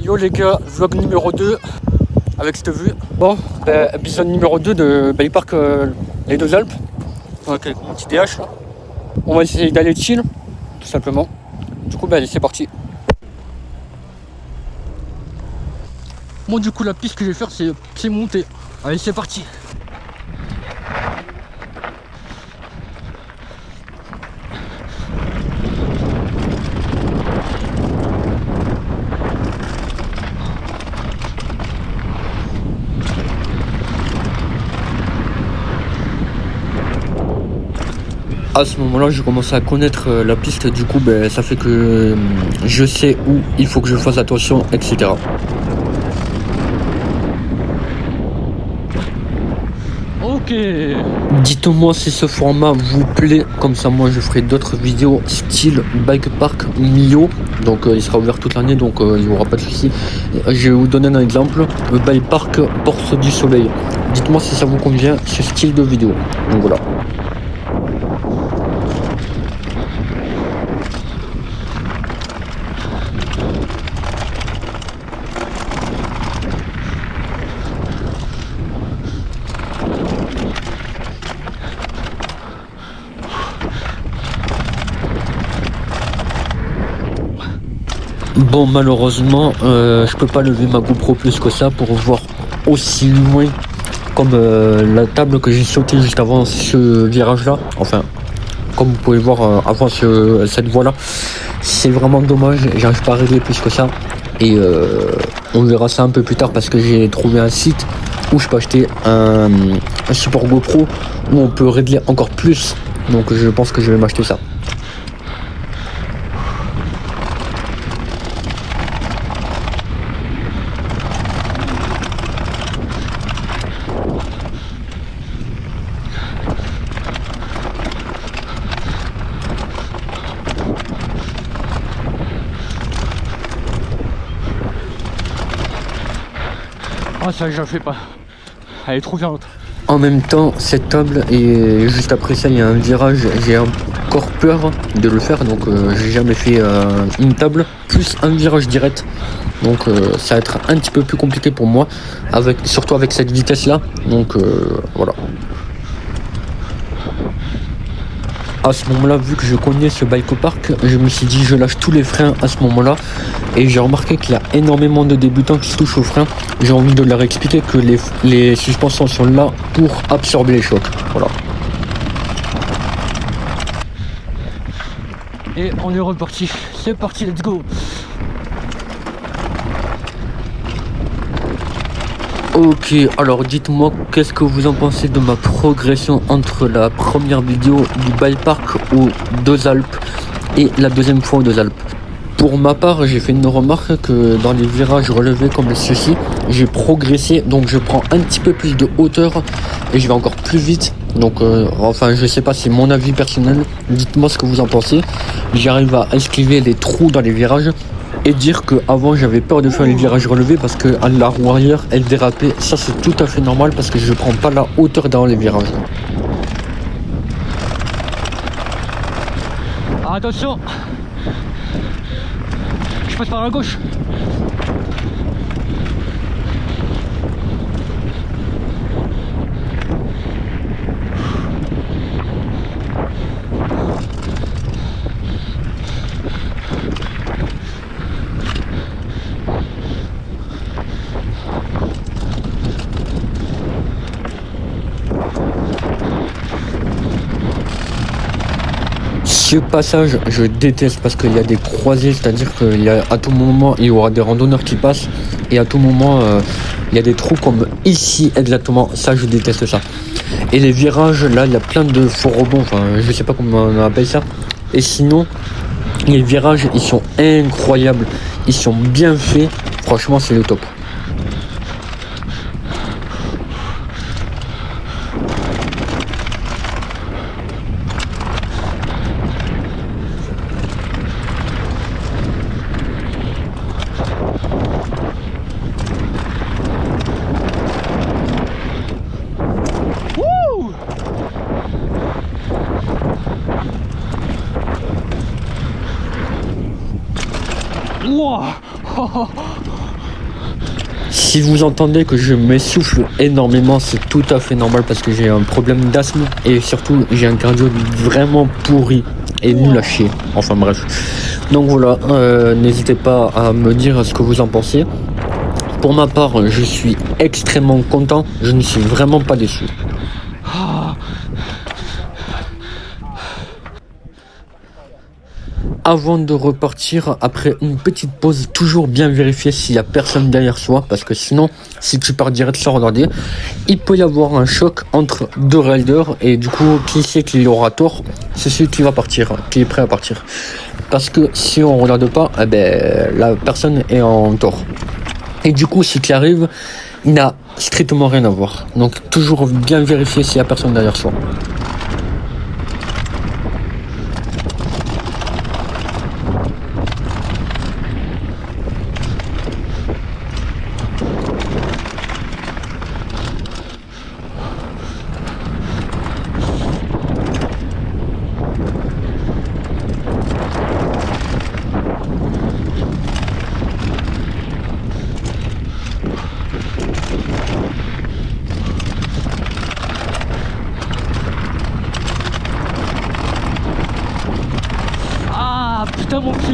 Yo les gars, vlog numéro 2 avec cette vue. Bon, épisode numéro 2 de Bay Park les Deux Alpes. Avec mon petit DH là. On va essayer d'aller chill, tout simplement. Du coup, allez, c'est parti. Bon, du coup, la piste que je vais faire, c'est monter. Allez, c'est parti. À ce moment-là, je commence à connaître la piste, du coup, ça fait que je sais où il faut que je fasse attention, etc. Ok. Dites-moi si ce format vous plaît, comme ça moi je ferai d'autres vidéos style Bike Park Millau. Donc il sera ouvert toute l'année, donc il n'y aura pas de souci. Je vais vous donner un exemple, le Bike Park Porte du Soleil. Dites-moi si ça vous convient, ce style de vidéo. Donc voilà. Bon, malheureusement, je peux pas lever ma GoPro plus que ça pour voir aussi loin comme la table que j'ai sautée juste avant ce virage-là. Enfin, comme vous pouvez voir avant cette voie-là, c'est vraiment dommage. J'arrive pas à régler plus que ça. Et on verra ça un peu plus tard parce que j'ai trouvé un site où je peux acheter un support GoPro où on peut régler encore plus. Donc je pense que je vais m'acheter ça. Ah, ça je la fais pas. Elle est trop violente. En même temps, cette table et juste après ça, il y a un virage. J'ai encore peur de le faire, donc j'ai jamais fait une table plus un virage direct. Donc ça va être un petit peu plus compliqué pour moi, surtout avec cette vitesse là. Donc voilà. À ce moment-là, vu que je connais ce bike park, je me suis dit je lâche tous les freins à ce moment-là. Et j'ai remarqué qu'il y a énormément de débutants qui se touchent aux freins. J'ai envie de leur expliquer que les suspensions sont là pour absorber les chocs. Voilà. Et on est reparti. C'est parti, let's go. Ok, alors dites-moi qu'est-ce que vous en pensez de ma progression entre la première vidéo du bike park aux Deux Alpes et la deuxième fois aux Deux Alpes. Pour ma part, j'ai fait une remarque que dans les virages relevés comme ceci, j'ai progressé, donc je prends un petit peu plus de hauteur et je vais encore plus vite. Donc enfin je sais pas, c'est mon avis personnel, dites-moi ce que vous en pensez. J'arrive à esquiver les trous dans les virages et dire que avant j'avais peur de faire les virages relevés parce que à la roue arrière elle dérapait. Ça c'est tout à fait normal parce que je prends pas la hauteur dans les virages. Alors, attention, je passe par la gauche. Ce passage, je déteste parce qu'il y a des croisées, c'est-à-dire qu'à tout moment, il y aura des randonneurs qui passent et à tout moment, il y a des trous comme ici exactement. Ça, je déteste ça. Et les virages, là, il y a plein de faux rebonds, enfin, je sais pas comment on appelle ça. Et sinon, les virages, ils sont incroyables. Ils sont bien faits. Franchement, c'est le top. Wow. Si vous entendez que je m'essouffle énormément, c'est tout à fait normal parce que j'ai un problème d'asthme et surtout j'ai un cardio vraiment pourri et nul à chier. Enfin bref. Donc voilà, n'hésitez pas à me dire ce que vous en pensez. Pour ma part, je suis extrêmement content, je ne suis vraiment pas déçu. Avant de repartir, après une petite pause, toujours bien vérifier s'il n'y a personne derrière soi, parce que sinon, si tu pars direct sans regarder, il peut y avoir un choc entre deux riders, et du coup, qui sait qui aura tort, c'est celui qui va partir, qui est prêt à partir. Parce que si on ne regarde pas, eh ben, la personne est en tort. Et du coup, ce qui arrive, il n'a strictement rien à voir. Donc, toujours bien vérifier s'il n'y a personne derrière soi.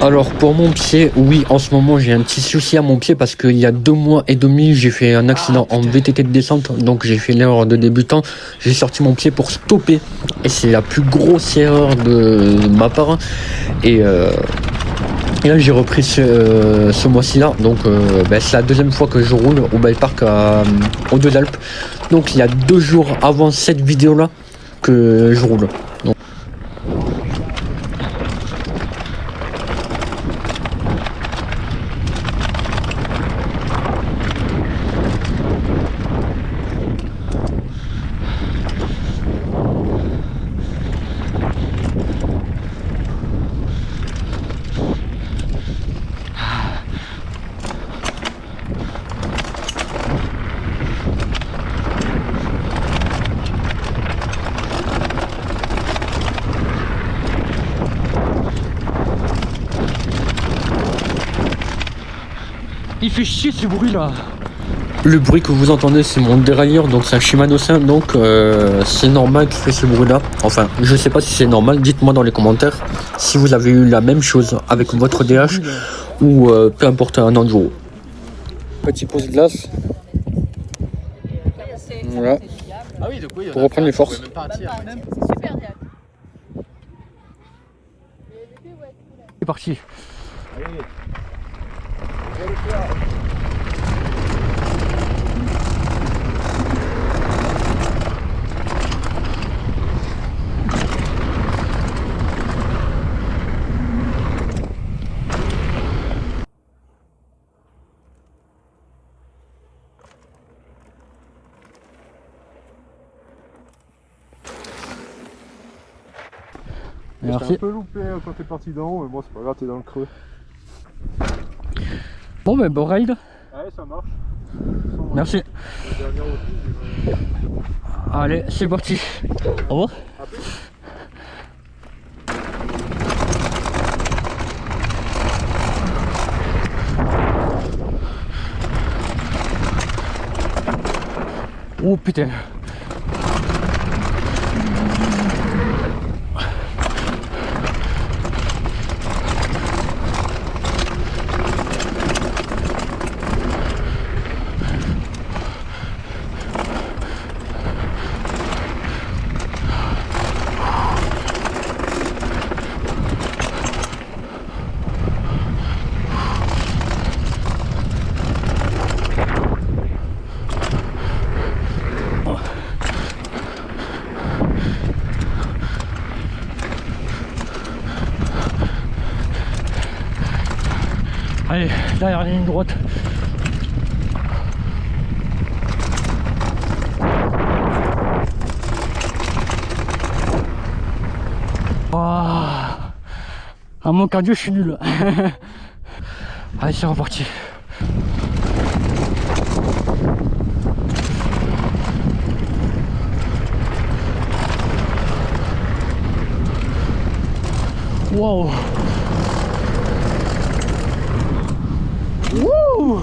Alors pour mon pied, oui, en ce moment j'ai un petit souci à mon pied parce qu'il y a 2 mois et demi j'ai fait un accident en VTT de descente, donc j'ai fait l'erreur de débutant, j'ai sorti mon pied pour stopper et c'est la plus grosse erreur de ma part et là j'ai repris ce mois-ci là, donc c'est la deuxième fois que je roule au Bike Park aux Deux Alpes, donc il y a 2 jours avant cette vidéo là que je roule. Donc, il fait chier ce bruit là. le bruit que vous entendez, c'est mon dérailleur, donc c'est un Shimano 5, donc c'est normal qu'il fait ce bruit-là. Enfin, je sais pas si c'est normal, dites-moi dans les commentaires si vous avez eu la même chose avec votre DH ou peu importe un enduro. Petit pause glace. Voilà. Pour reprendre les forces. C'est parti. Merci. T'es un peu loupé quand t'es parti d'en haut, mais bon c'est pas grave, t'es dans le creux. Bon ben bon ride. Ouais, ça marche. Merci. Allez, c'est parti. Au revoir. Oh putain. Allez, derrière la ligne droite. Oh. À mon cardio, je suis nul. Allez, c'est reparti. Wow. Wouh.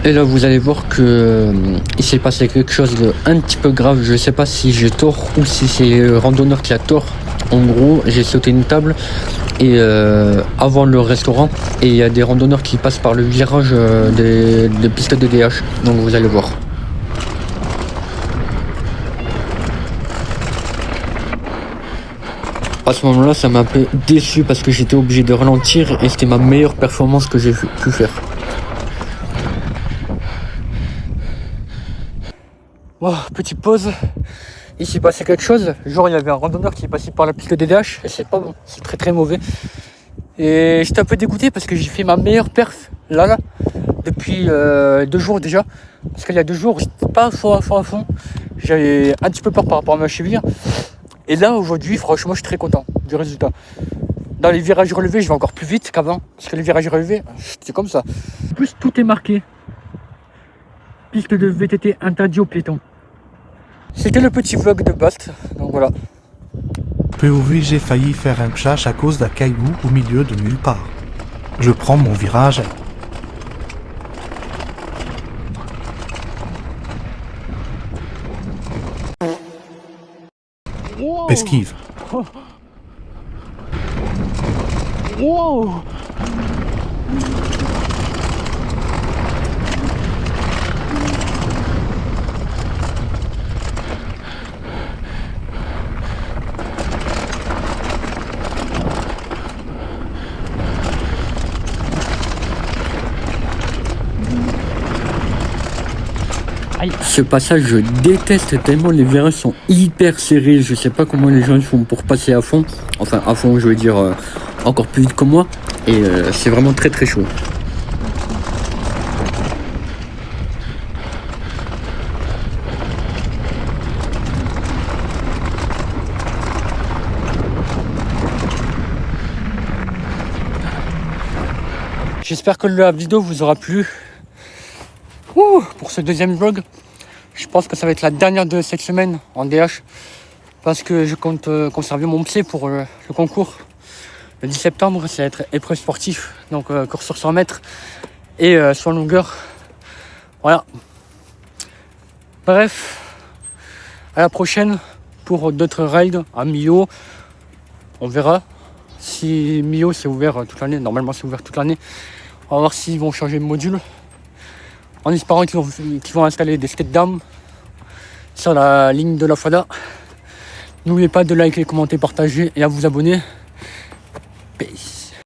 Et là vous allez voir que il s'est passé quelque chose de un petit peu grave. Je sais pas si j'ai tort ou si c'est le randonneur qui a tort. En gros, j'ai sauté une table et avant le restaurant, et il y a des randonneurs qui passent par le virage des pistes de DH. Donc vous allez voir. À ce moment-là, ça m'a un peu déçu parce que j'étais obligé de ralentir et c'était ma meilleure performance que j'ai pu faire. Bon, petite pause. Il s'est passé quelque chose. Genre, il y avait un randonneur qui est passé par la piste de DH. Et c'est pas bon, c'est très très mauvais. Et j'étais un peu dégoûté parce que j'ai fait ma meilleure perf là depuis 2 jours déjà. Parce qu'il y a 2 jours, j'étais pas à fond. J'avais un petit peu peur par rapport à ma cheville. Et là, aujourd'hui, franchement, je suis très content du résultat. Dans les virages relevés, je vais encore plus vite qu'avant. Parce que les virages relevés, c'est comme ça. En plus, tout est marqué. Piste de VTT interdit aux piétons. C'était le petit vlog de Bast, donc voilà. POV, j'ai failli faire un crash à cause d'un caillou au milieu de nulle part. Je prends mon virage. Wow. Esquive. Wow. Ce passage, je déteste tellement, les virages sont hyper serrés. Je sais pas comment les gens font pour passer à fond. Enfin, à fond, je veux dire encore plus vite que moi. Et c'est vraiment très très chaud. J'espère que la vidéo vous aura plu. Pour ce deuxième vlog, je pense que ça va être la dernière de cette semaine en DH. Parce que je compte conserver mon pied pour le concours. Le 10 septembre, ça va être épreuve sportive. Donc course sur 100 mètres et sur longueur. Voilà. Bref, à la prochaine pour d'autres rides à Millau. On verra si Millau c'est ouvert toute l'année. Normalement c'est ouvert toute l'année. On va voir s'ils vont changer de module. En espérant qu'ils vont installer des skates d'armes sur la ligne de la Fada. N'oubliez pas de liker, commenter, partager et à vous abonner. Peace.